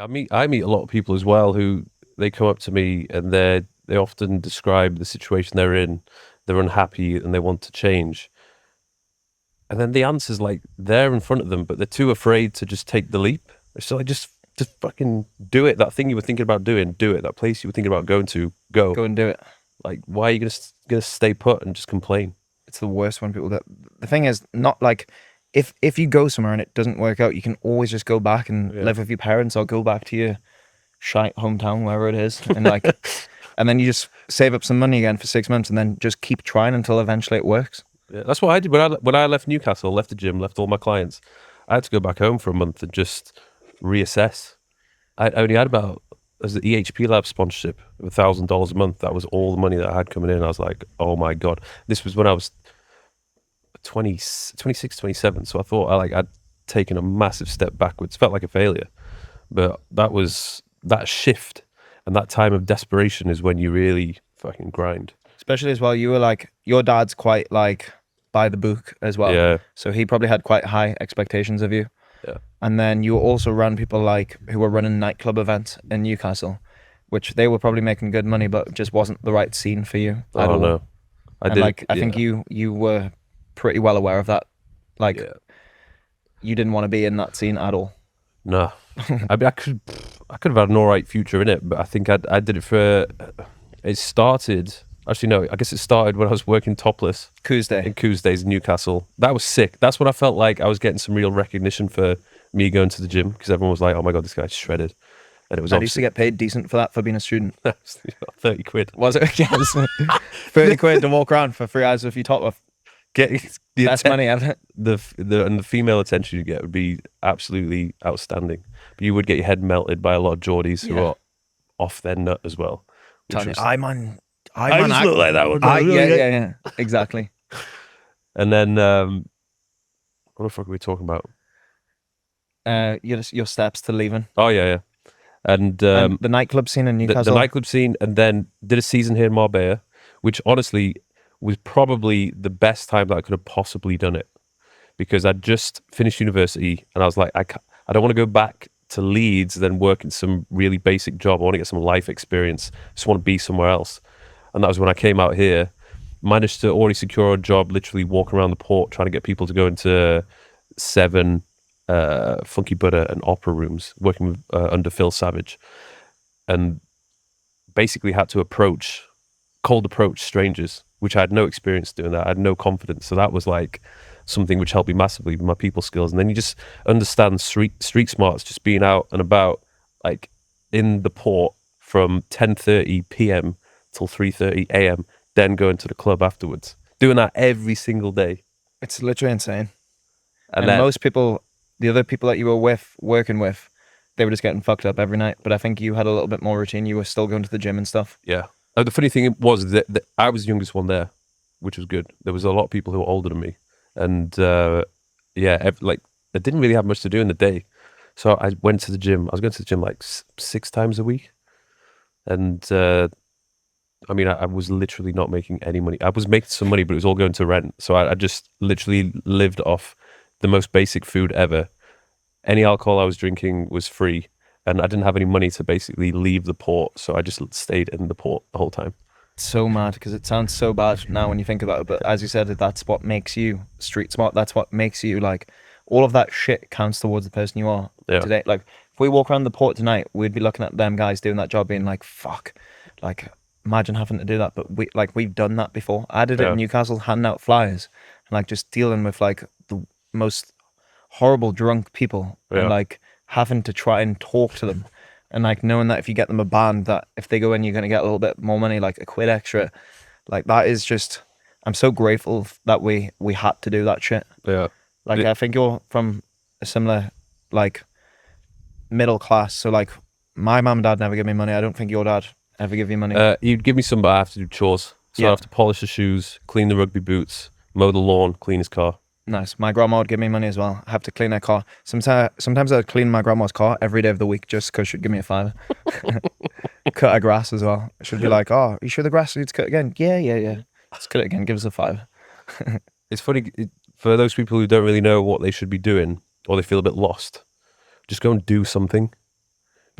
Yeah, I meet a lot of people as well who they come up to me and they often describe the situation they're in. They're unhappy and they want to change. And then the answer's like there in front of them, but they're too afraid to just take the leap. So like just fucking do it. That thing you were thinking about doing, do it. That place you were thinking about going to, go. Go and do it. Like why are you gonna stay put and just complain? It's the worst when people do. The thing is, not like if you go somewhere and it doesn't work out, you can always just go back and Yeah. live with your parents or go back to your shite hometown, wherever it is, and like, and then you just save up some money again for 6 months, and then just keep trying until eventually it works. Yeah, that's what I did when I left Newcastle, left the gym, left all my clients. I had to go back home for a month and just reassess. I only had about as the EHP Lab sponsorship of $1,000 a month. That was all the money that I had coming in. I was like, oh my god, this was when I was 26, 27. So I thought I'd taken a massive step backwards. Felt like a failure, but that shift and that time of desperation is when you really fucking grind. Especially as well, you were like, your dad's quite like by the book as well. Yeah, So he probably had quite high expectations of you. yeah. And then you also ran people like who were running nightclub events in Newcastle, which they were probably making good money, but just wasn't the right scene for you I at don't all. know. And like, I think you were pretty well aware of that. Like, Yeah. you didn't want to be in that scene at all. No, I mean, I could have had an all right future in it, but I think I did it for. It started. Actually, no. I guess it started when I was working topless Tuesday. in Tuesdays in Newcastle. That was sick. That's when I felt like I was getting some real recognition for me going to the gym because everyone was like, "Oh my god, this guy's shredded," and it was I used to obviously get paid decent for that for being a student. 30 quid. Was it? Yes. 30 quid to walk around for 3 hours with your top off. Getting the Best money ever. the female attention you get would be absolutely outstanding. But you would get your head melted by a lot of Geordies who Yeah. are off their nut as well. which Telling you, was- I just look like that one. yeah, exactly. And then what the fuck are we talking about? Your steps to leaving. Oh yeah. And And the nightclub scene in the Newcastle. nightclub scene, and then did a season here in Marbella, which honestly was probably the best time that I could have possibly done it, because I'd just finished university and I was like, I don't want to go back to Leeds, then work in some really basic job. I want to get some life experience. I just want to be somewhere else. And that was when I came out here, managed to already secure a job, literally walking around the port trying to get people to go into 7 Funky Buddha and opera rooms, working with, under Phil Savage, and basically had to cold approach strangers, which I had no experience doing that. I had no confidence. So that was like something which helped me massively with my people skills. And then you just understand street smarts, just being out and about, like in the port from 10:30 p.m. till 3:30 a.m., then going to the club afterwards. Doing that every single day. It's literally insane. And And then, most people, the other people that you were working with, they were just getting fucked up every night. But I think you had a little bit more routine. You were still going to the gym and stuff. yeah. The funny thing was that I was the youngest one there, which was good. There was a lot of people who were older than me. And like I didn't really have much to do in the day. So I went to the gym. I was going to the gym like 6 times a week. And I mean, I was literally not making any money. I was making some money, but it was all going to rent. So I just literally lived off the most basic food ever. Any alcohol I was drinking was free. And I didn't have any money to basically leave the port. So I just stayed in the port the whole time. It's so mad because it sounds so bad now when you think about it. But as you said, that's what makes you street smart. That's what makes you like, all of that shit counts towards the person you are today. Like if we walk around the port tonight, we'd be looking at them guys doing that job being like, fuck, like imagine having to do that. But we've done that before. I did it in Newcastle, handing out flyers and like just dealing with like the most horrible drunk people and like having to try and talk to them. And like knowing that if you get them a band, that if they go in, you're going to get a little bit more money, like a quid extra. Like that is just, I'm so grateful that we had to do that shit. Yeah. Like I think you're from a similar like middle class. So like my mum and dad never give me money. I don't think your dad ever give you money. He'd give me some, but I have to do chores. So I have to polish the shoes, clean the rugby boots, mow the lawn, clean his car. Nice. My grandma would give me money as well. I have to clean her car. Sometimes I'd clean my grandma's car every day of the week just because she'd give me a $5. Cut her grass as well. She'd be like, "Oh, you sure the grass needs cut again?" Yeah. Let's cut it again. Give us a $5. It's funny for those people who don't really know what they should be doing or they feel a bit lost. Just go and do something,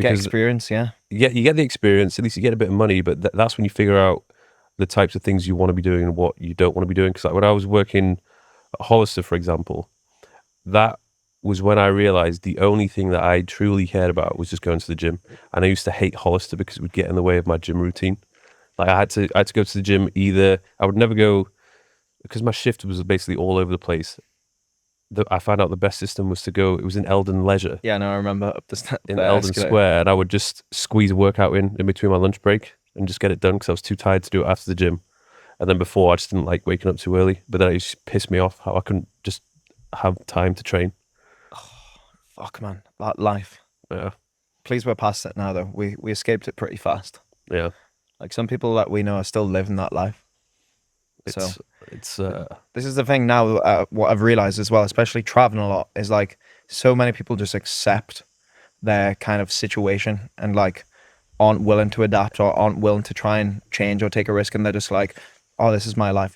Get experience, yeah. You get the experience. At least you get a bit of money, but that's when you figure out the types of things you want to be doing and what you don't want to be doing. Because like when I was working at Hollister, for example, that was when I realized the only thing that I truly cared about was just going to the gym. And I used to hate Hollister because it would get in the way of my gym routine. Like I had to go to the gym. Either I would never go because my shift was basically all over the place. I found out the best system was to go. It was in Eldon Leisure. Yeah, no, I remember up in Eldon Square, and I would just squeeze a workout in between my lunch break and just get it done because I was too tired to do it after the gym. And then before, I just didn't like waking up too early. But then it just pissed me off how I couldn't just have time to train. Oh, fuck, man, that life. Yeah. Please, we're past it now, though. We escaped it pretty fast. Yeah. Like some people that we know are still living that life. It's this is the thing now. What I've realized as well, especially traveling a lot, is like so many people just accept their kind of situation and like aren't willing to adapt or aren't willing to try and change or take a risk, and they're just like, oh, this is my life.